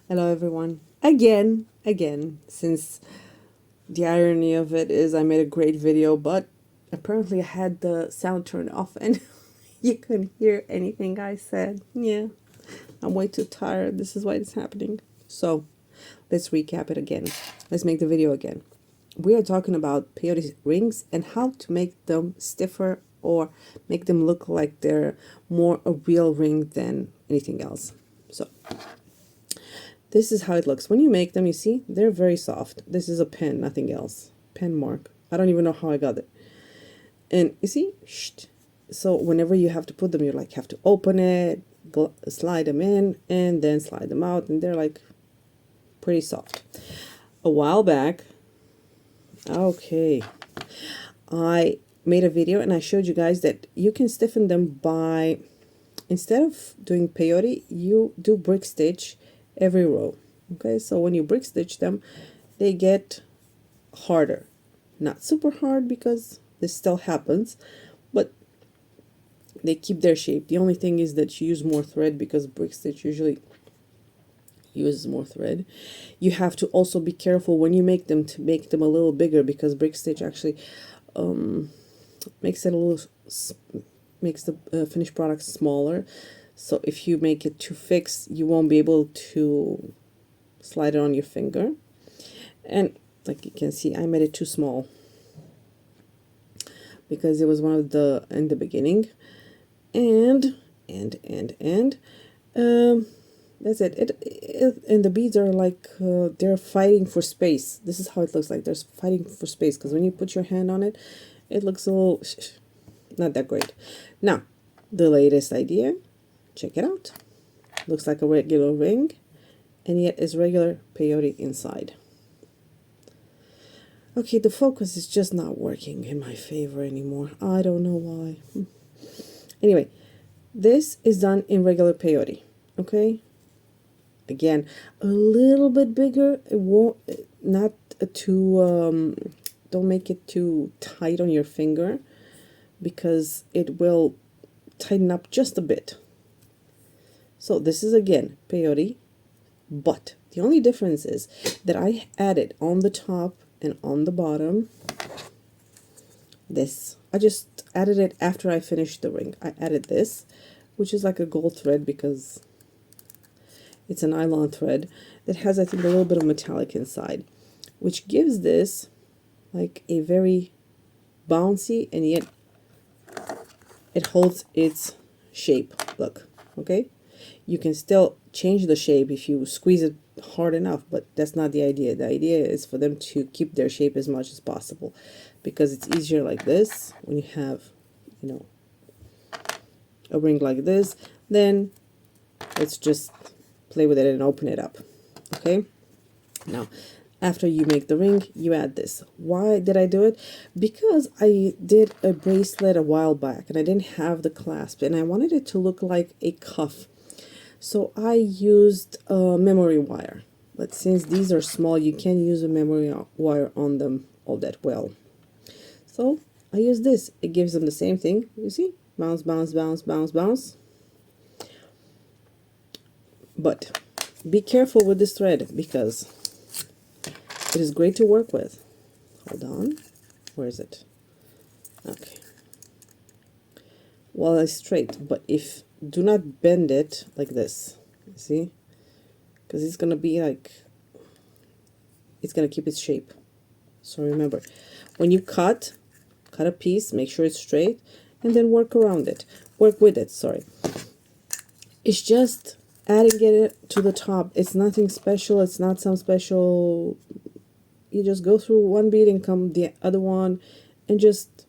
Hello everyone. Again, since the irony of it is I made a great video, but apparently I had the sound turned off and you couldn't hear anything I said. Yeah, I'm way too tired. This is why it's happening. So, let's recap it again. Let's make the video again. We are talking about peyote rings and how to make them stiffer or make them look like they're more a real ring than anything else. So, this is how it looks. When you make them, you see, they're very soft. This is a pen, nothing else. Pen mark. I don't even know how I got it. And you see, so whenever you have to put them, you like have to open it, slide them in, and then slide them out, and they're like pretty soft. A while back, okay, I made a video and I showed you guys that you can stiffen them by, instead of doing peyote, you do brick stitch every row. Okay, so when you brick stitch them, they get harder. Not super hard because this still happens, but they keep their shape. The only thing is that you use more thread because brick stitch usually uses more thread. You have to also be careful when you make them to make them a little bigger because brick stitch actually makes it a little makes the finished product smaller. So if you make it too fixed, you won't be able to slide it on your finger. And like you can see, I made it too small because it was one of the in the beginning. And that's it. And the beads are like they're fighting for space. This is how it looks like. They're fighting for space because when you put your hand on it, it looks a little not that great. Now, the latest idea, check it out. Looks like a regular ring, and yet is regular peyote inside. Okay, the focus is just not working in my favor anymore. I don't know why. Anyway, this is done in regular peyote. Okay. Again, a little bit bigger. It won't not too. Don't make it too tight on your finger, because it will tighten up just a bit. So this is again peyote, but the only difference is that I added on the top and on the bottom this. I just added it after I finished the ring. I added this, which is like a gold thread because it's a nylon thread that has, I think, a little bit of metallic inside, which gives this like a very bouncy, and yet it holds its shape. Look, okay? You can still change the shape if you squeeze it hard enough, but that's not the idea. The idea is for them to keep their shape as much as possible, because it's easier like this when you have, you know, a ring like this. Then let's just play with it and open it up. Okay, now after you make the ring, you add this. Why did I do it? Because I did a bracelet a while back and I didn't have the clasp, and I wanted it to look like a cuff. So I used a memory wire, but since these are small, you can't use a memory wire on them all that well. So I use this. It gives them the same thing. You see? Bounce, bounce, bounce, bounce, bounce. But be careful with this thread because it is great to work with. Hold on. Where is it? Okay. Well, it's straight, but if do not bend it like this. See? Because it's going to be like, it's going to keep its shape. So remember, when you cut a piece, make sure it's straight, and then work around it. Work with it, sorry. It's just adding it to the top. It's nothing special. It's not some special. You just go through one bead and come the other one, and just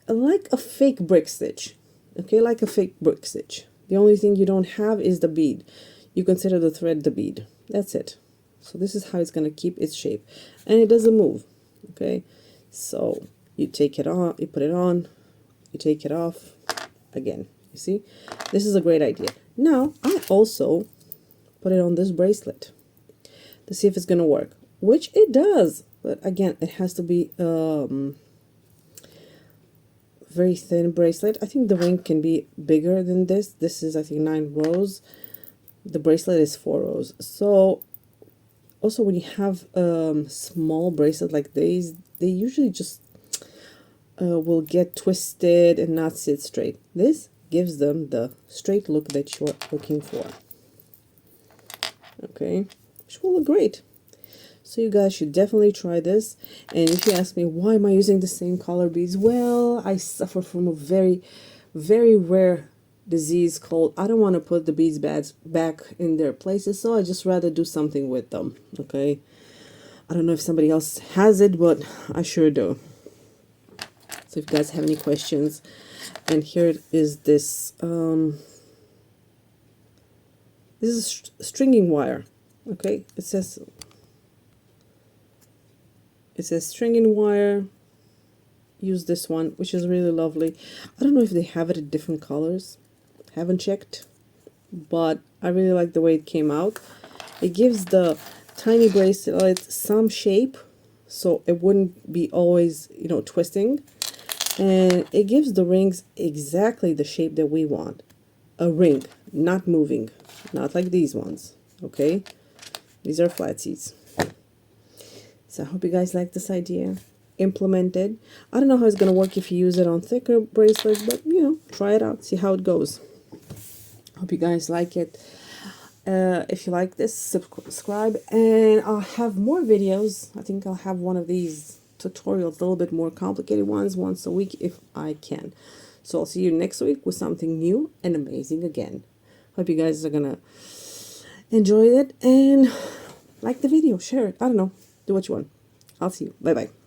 like a fake brick stitch. Okay, like a fake brick stitch. The only thing you don't have is the bead. You consider the thread the bead. That's it. So this is how it's going to keep its shape, and it doesn't move. Okay, so you take it on, you put it on, you take it off again. You see, this is a great idea. Now I also put it on this bracelet to see if it's going to work, which it does, but again, it has to be very thin bracelet. I think the ring can be bigger than this. This is, I think, 9 rows. The bracelet is 4 rows. So also when you have small bracelet like these, they usually just will get twisted and not sit straight. This gives them the straight look that you're looking for. Okay, which will look great. So you guys should definitely try this. And if you ask me why am I using the same color beads, well, I suffer from a very, very rare disease called, I don't want to put the beads back in their places, so I just rather do something with them. Okay, I don't know if somebody else has it, but I sure do. So if you guys have any questions, and here is this this is stringing wire. Okay, it says stringing wire. Use this one, which is really lovely. I don't know if they have it in different colors, haven't checked, but I really like the way it came out. It gives the tiny bracelet some shape, so it wouldn't be always, you know, twisting, and it gives the rings exactly the shape that we want. A ring, not moving, not like these ones. Okay, these are flatsies. So I hope you guys like this idea. Implement it. I don't know how it's going to work if you use it on thicker bracelets, but you know, try it out, see how it goes. Hope you guys like it. If you like this, subscribe, and I'll have more videos. I think I'll have one of these tutorials, a little bit more complicated ones, once a week if I can. So I'll see you next week with something new and amazing again. Hope you guys are gonna enjoy it and like the video, share it. I don't know, do what you want. I'll see you. Bye bye.